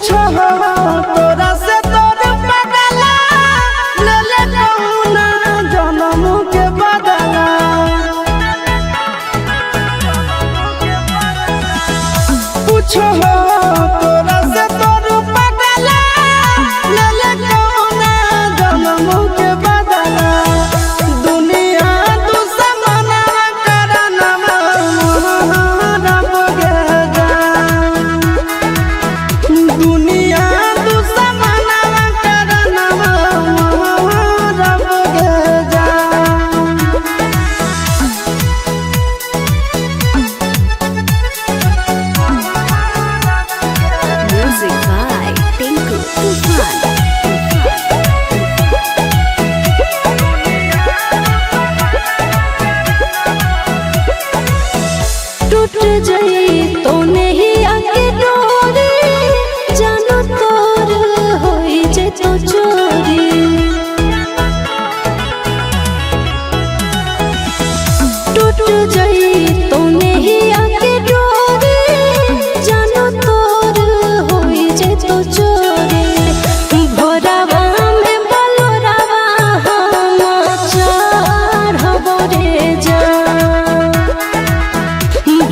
पूछो तोरा से तोर बदला ले ले कहुना जन्म के बदला। पूछो तोरा से तोर बदला ले ले कहुना जन्म के बदला। दुनिया दुश्मन करना रब के जान। दुनिया दुश्मन करना रब के जान। Music by Tinku Tufan. टूट जाई तो नहीं आके डोरी जानो तोर होई जे तो चोरी। टूट जाई तो नहीं आके डोरी जानो तोर होई जे तो चोरी। भोरावा में बलोरावा हम चढ़बो रे जान।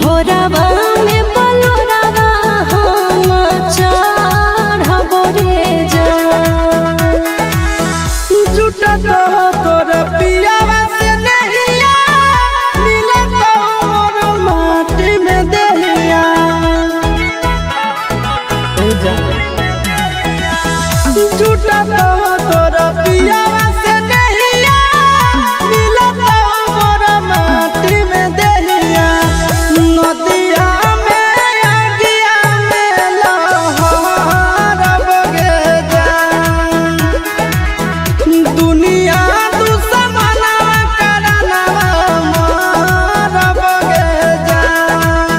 भोरावा में बलोरावा हम चढ़बो रे जान। झूठा तो तोर पियावा से नहिया मिले तो मोर माटी में दहिया। झूठा तो तोर पियावा से नहिया मिले तो मोर माटी में दहिया। नदिया में अगिया में लहरब के जान। दुनिया दुश्मन करना रब के जान।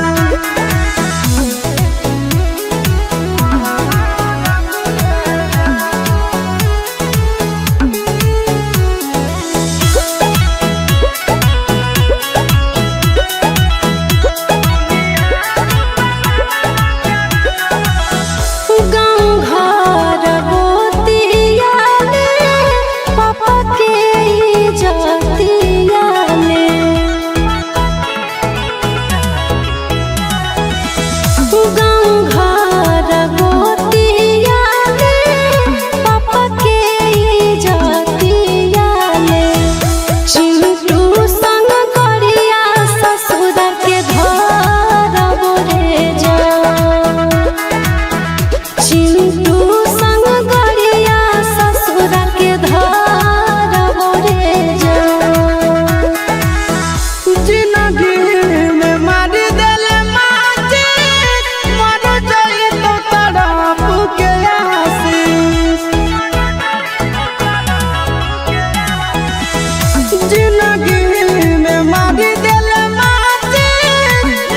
गाँव घर गोतिया में पापा के इज्जतिया में। गाँव घर गोतिया में पापा के इज्जतिया में। चिंटू संग करिया ससुर के धरब रे जान। चिंटू संग गरिया ससुर के धरब रे जान। जिंदगी में मारी देले माची मर जाई तो तड़प के आशीष। जिंदगी में मारी देले माची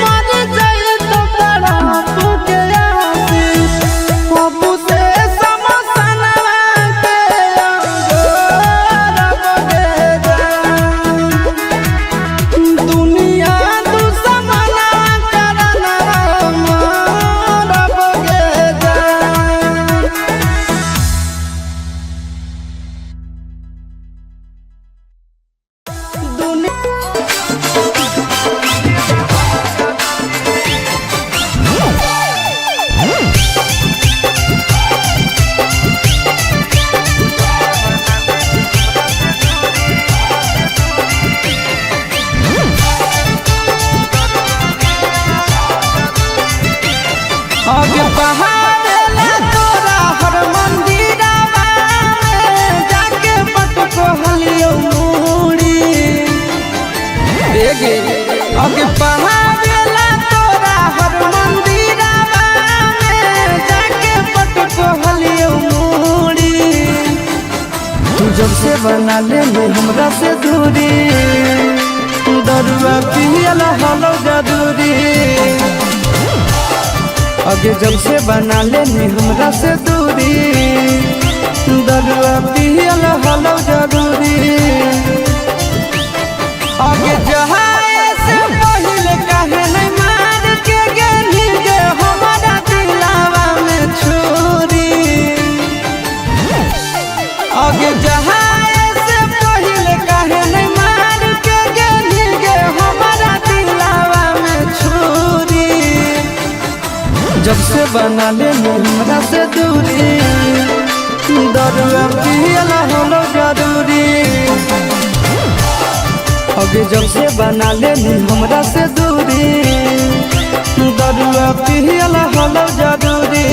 मर जाई तो तड़प के आशीष। बाबू से समसना के रब के जान। दुनिया दुश्मन करना रब के जान। आगे बहावेला तोरा हर मंदिरवा में जाके पटको हलियो मुड़ी। देगे आगे बहावेला तोरा हर मंदिरवा में जाके पटको हलियो मुड़ी। तू जब से बना ले हमरा से दूरी दरुआ पियला हलो जदूरी। आगे जब से बना लेनी हमरा से दूरी दरुआ पियल हलो जरूरी। आगे जहाए से पहले कहे नहीं मार के गेली गे हमारा दिलावा में छू। जब से बना ले हमरा से दूरी, दरुआ पियला होलो जरूरी। अगे जब से बना ले हमरा से दूरी, दरुआ पियला होलो जरूरी।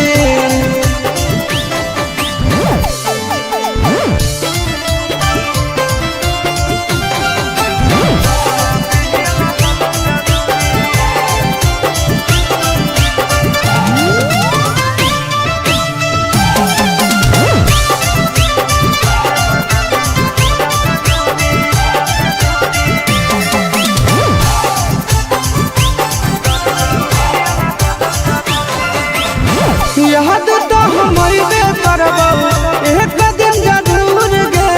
याद तो हमइबे करबो, एक दिन जरूर गे,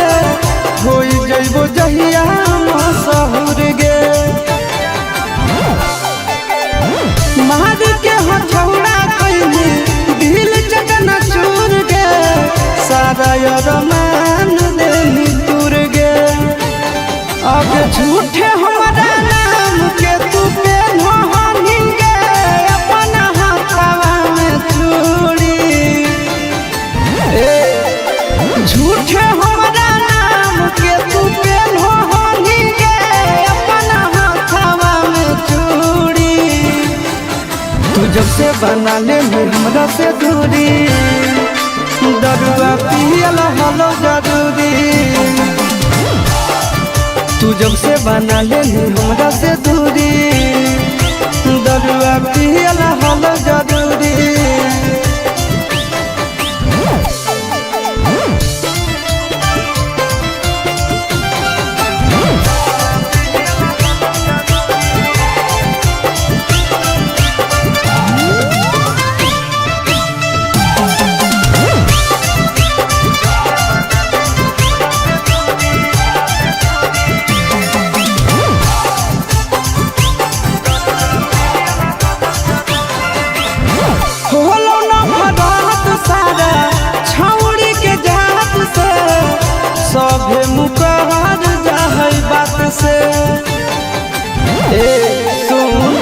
होई जइबो जहिया मशहूर गे। मार के हथौड़ा कइली दिल चकना चूर गे, सारा अरमान देली तूर गे। अब झूठे हमरा नाम के तू पेन्हो हनी गे, अपना हाथवा में चूड़ी। झूठे हमरा नाम के तू पेन्हो हनी गे, अपना हाथवा में चूड़ी। तू जब से बना ले हमरा से दूरी, दरुआ पियला होलो जरूरी। तू जब से बना ले हमरा से दूरी, दरुआ पियला होलो जरूरी। होलो न भरत सारा छौड़ी के जात से, सभे मुकहर जाहै बात से। सुन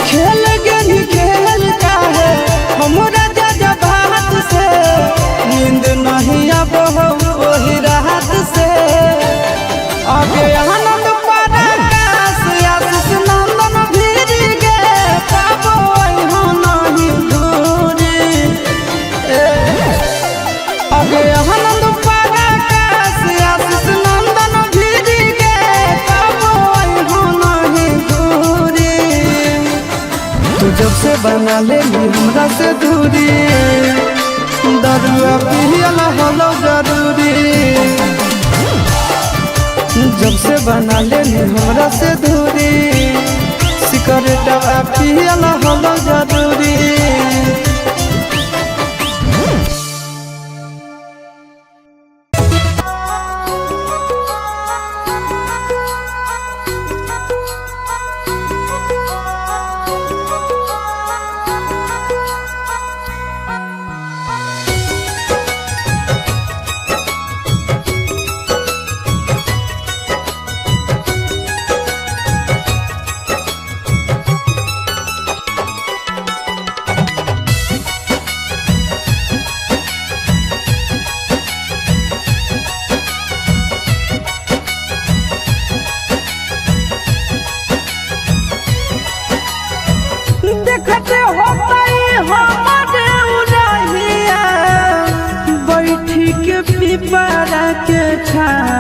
खेल गेली खेल काहे हमरा जा बात से, नींद नहीं अब ओही रात से। अगे आनंद पराकाश आशीष नंदन भीर गे, पाबो यहाँ नहीं दूरी। अगे आनंद पराकाश आशीष नंदन भीर गे, पाबो यहाँ नहीं दूरी। तू जब से बना ले हमरा से दूरी, दरुआ पियला होलो जरूरी। जब से बना ले हमरा से दूरी, सिकरेटवा पियला होलो जरूरी। देखते होतई हमरे उरहिया, बैठी के पिपरा के छाँव।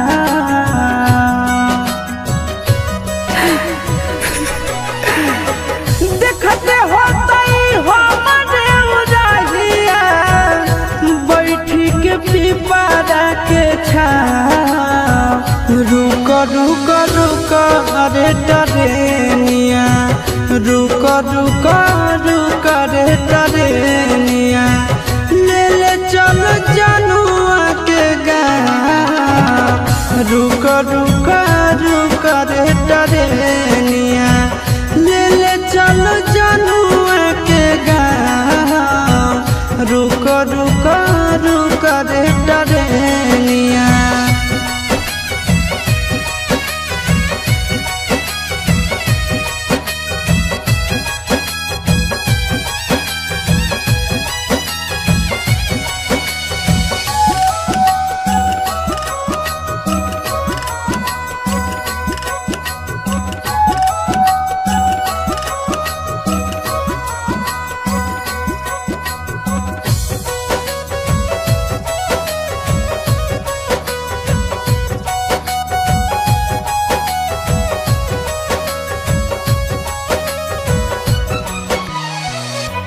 देखते होतई हमरे उरहिया, बैठी के पिपरा के छाँव। रुक रुक रुक अरे टरेनिया, रुक रुक रुक रे टरेनिया, ले ले चल जनुआ के गाँव। रुक रुक रुक रे टरेनिया, ले ले चल जनुआ के गाँव। रुक रुक रुक रे टरेनिया।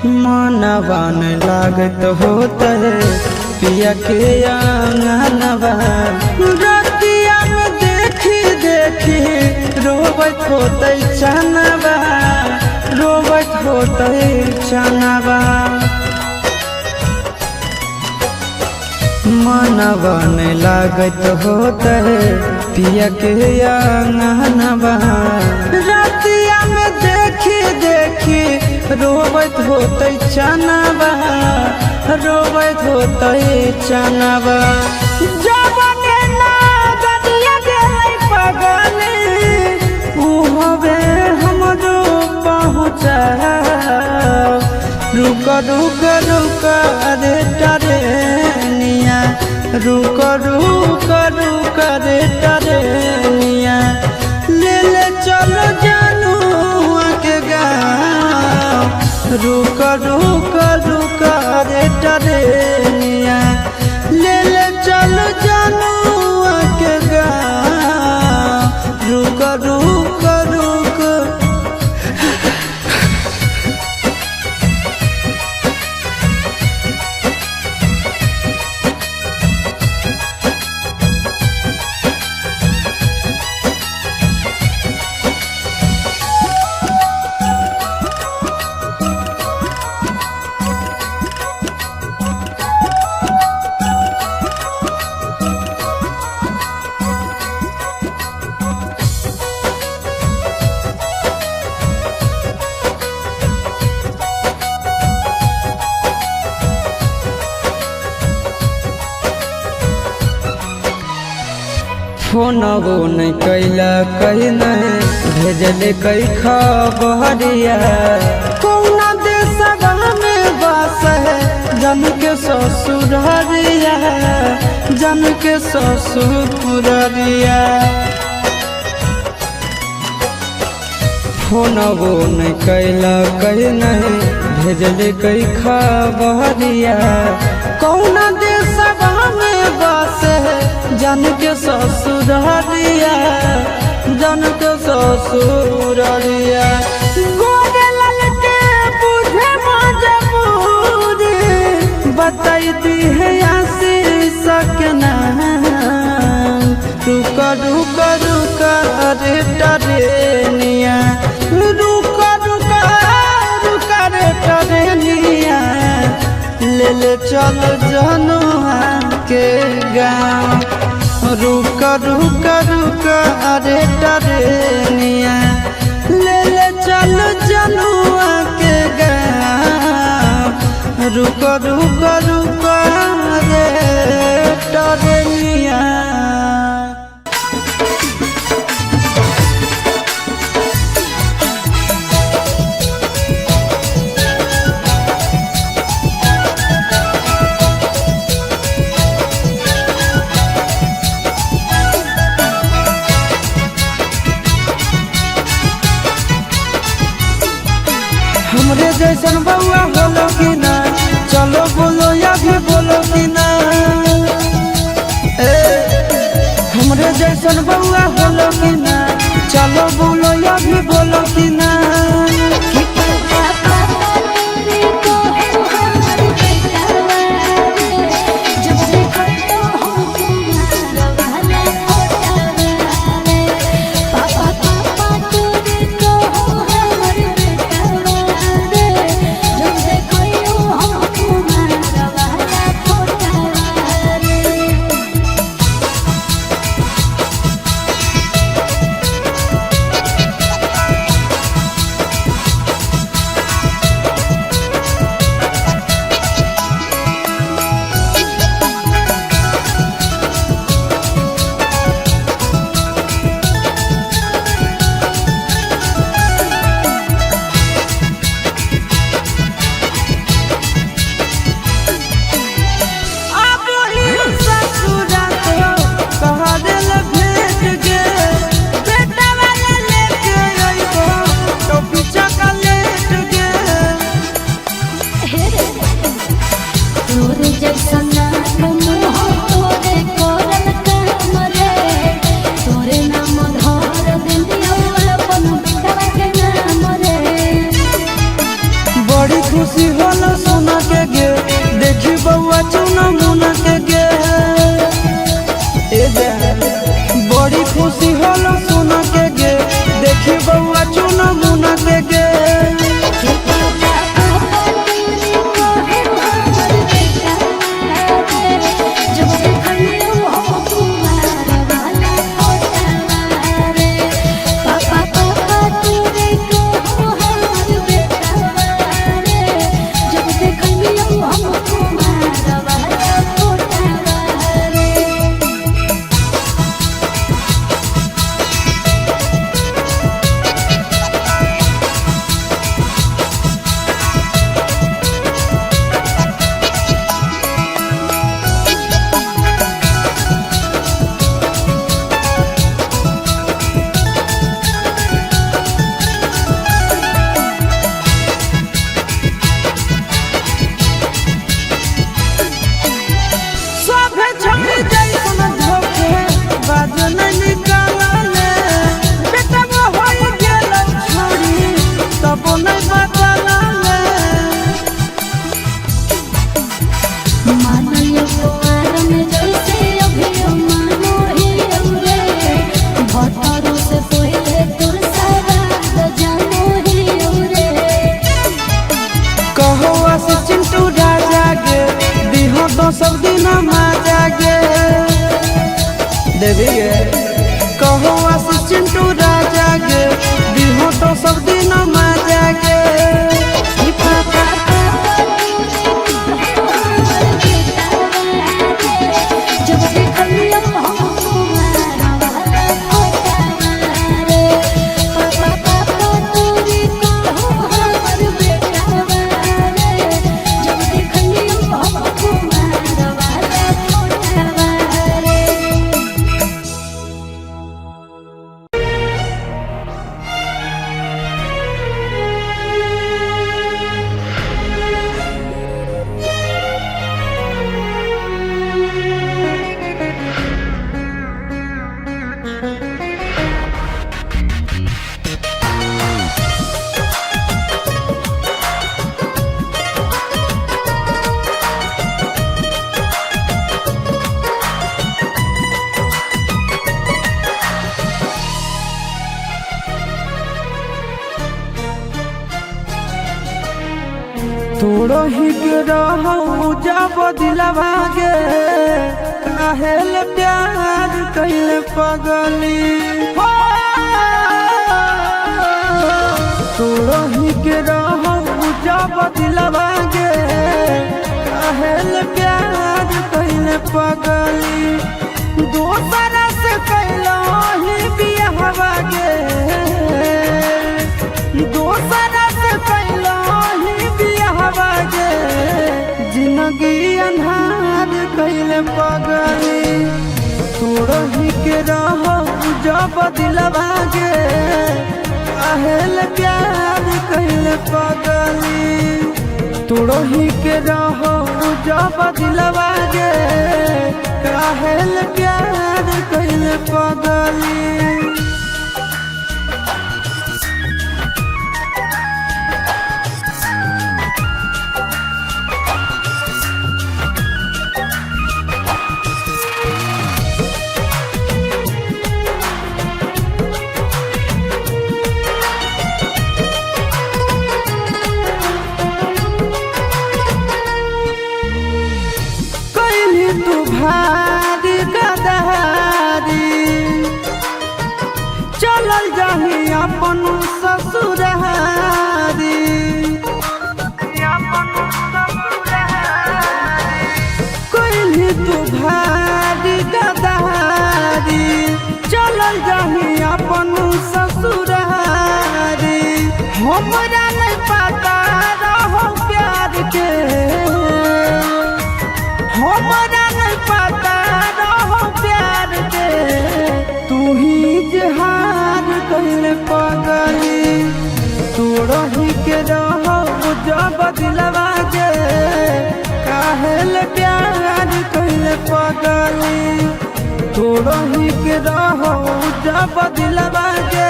मनवा न लागत होते पिया के आंगनवा रतिया में देखी देखी रोबत होते चनवा रोबत होते चनवा मनवा न लागत होते पिया के आंगनवा रतिया में देखी देखी रोबत होते चनवा रोबत होते चनवा जबने ना गदिया गेलै पगले उ हवे हमरो पहुँचा रुक रुक रुक रे टरेनिया रुक रुक रुक रे टरेनिया ले ले चलो जानू के गाँव रुक रुक रुक रे टरेनिया ले ले चलो जानू के गाँव रुक रुक रुक फोनवो नहीं कैला कहीं नहीं भेजले कई खबरिया कौना देशवा में बस है जन के ससुररिया जन के ससुररिया फोनवो नहीं कैला कहीं नहीं भेजले कई खबरिया कौना देशवा में बस है जन के ससुररिया जन के ससुररिया गोरे ललके बुझे मजबूरी बताई दी है आशीष के नाम रुक रुक रुक रे टरेनिया रुक रुक रुक रे टरेनिया ले ले चल जनुआ के गाँव रुक रुक रुक रे टरेनिया ले ले चल जनुआ के गाँव रुक रुक रुक रे टरेनिया हमरे जैसन बउआ बोलो कि ना चलो बोलो या भी बोलो कि ना हमरे जैसन बउआ बोलो कि ना चलो बोलो या भी बोलो कि ना खुशी होला सुना के गे देखी बउआ चुना मुना के गे बड़ी खुशी होला सुना के गे देखी बउआ चुना मुना के गे सब दिन माजा गे देवी गे कहो आशीष चिंटू राजा गे दिहो तो सब दिन माजा गे तोड़ो ही के रहू जब दिलवा गे काहेल प्यार कैले पगली तोड़ो ही के रहू जब दिलवा गे काहेल प्यार कैले पगली दोसरा से कैलो ही बियाहवा गे दोसरा से कैलो जिंदगी अन्हार कैले पगली तोड़ही के रहो जब दिलवा गे काहेल प्यार कैले पगली तोड़ही के रहो जब दिलवा गे काहेल प्यार कैले पगली भारी गदहारी चलल जाही अपन ससुरारी कोई तू भारी गदहारी चलल जाही अपन ससुरारी हमरा नहीं पता रहो प्यार के हमरा पता रहो प्यार के तू ही जहार कैले पगली तोड़ही के रहो जब दिलवा गे काहेल प्यार कैले पगली तोड़ही के रहो जब दिलवा गे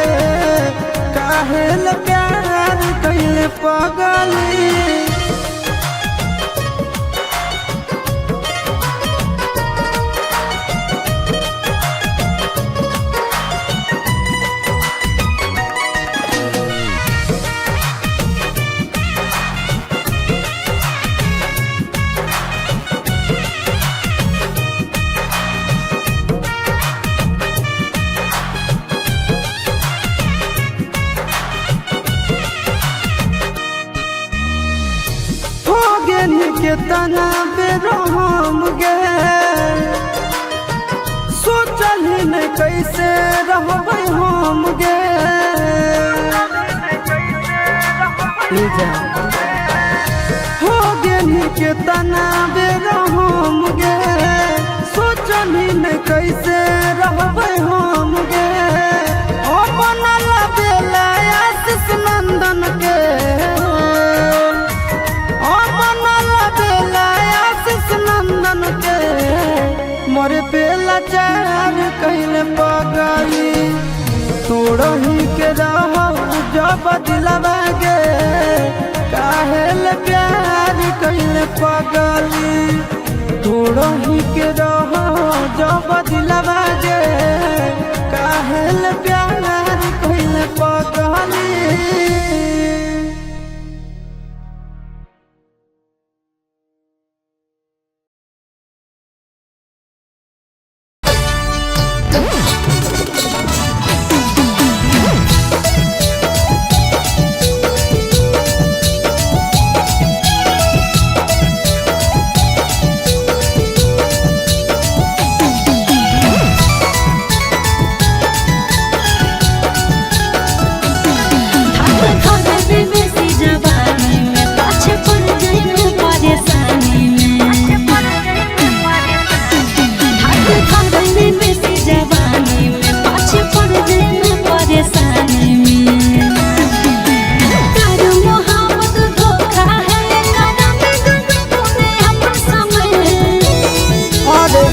काहेल प्यार कैले पगली गेन के तना बेरहम गे सोचल ही नहीं कैसे रहबै हम गे हो गेन के तना बेरहम गे सोचल ही नहीं कैसे रहबै हम गे ओ बनल बेला आशीष नंदन के ओ बनल बेला आशीष नंदन के मोरे बेला चार कहले पगली तोड़ही के रह जब दिलवा गे काहेल प्यार कहले पगली तोड़ही के रह जब दिलवा गे काहेल प्यार कहले पगली।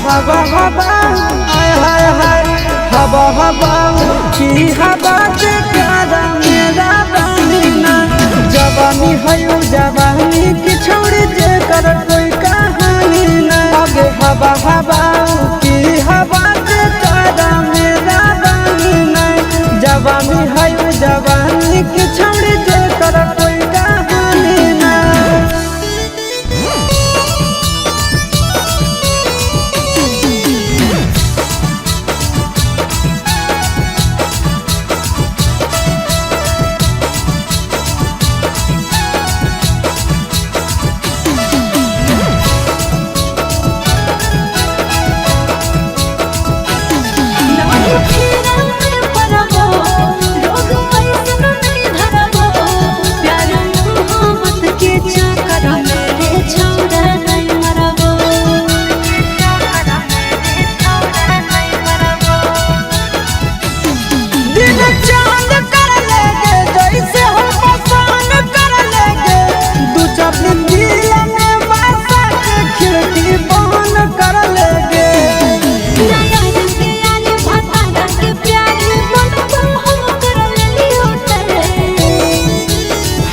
हवा हवा हाय हाय हाय हवा हवा की हवा से प्यारा मेरा बनिना जवानी है जवानी की छोड़ जे कर कोई कहानी ना आगे हवा हवा की हवा से प्यारा मेरा बनिना जवानी है जवानी की छोड़ जे कर कोई कहानी ना।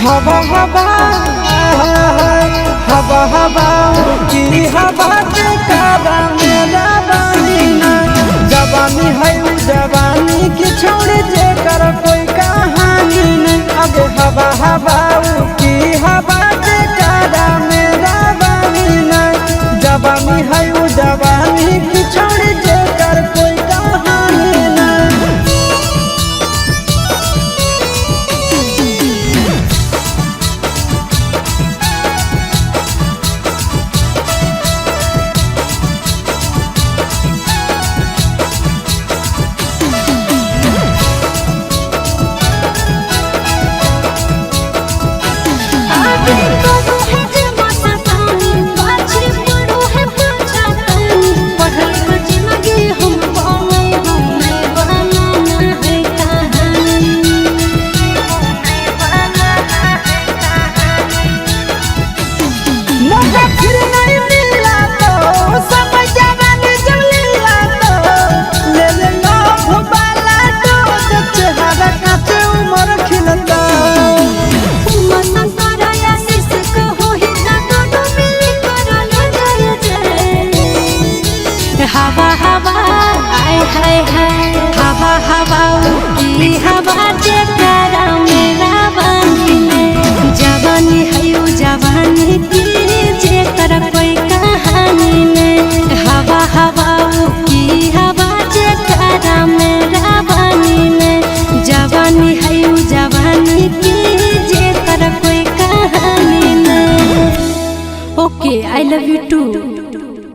हवा हवा हवा हवा की हवा के काबा मेरा बनिना जवानी है जवानी की छोड़ जे कर कोई कहानी नहीं आगे हवा हवा की हवा के काबा मेरा बनिना जवानी है जवानी की छोड़ जे कर कोई कहानी नहीं। हवा हवा आय हाय हाय हवा हवा की हवा जे प्यारा मेरा बनिना जवानी है जवानी की जे कर कोई कहानी नहीं हवा हवा की हवा जे प्यारा मेरा बनिना जवानी है जवानी की जे कर कोई कहानी नहीं। I love you two.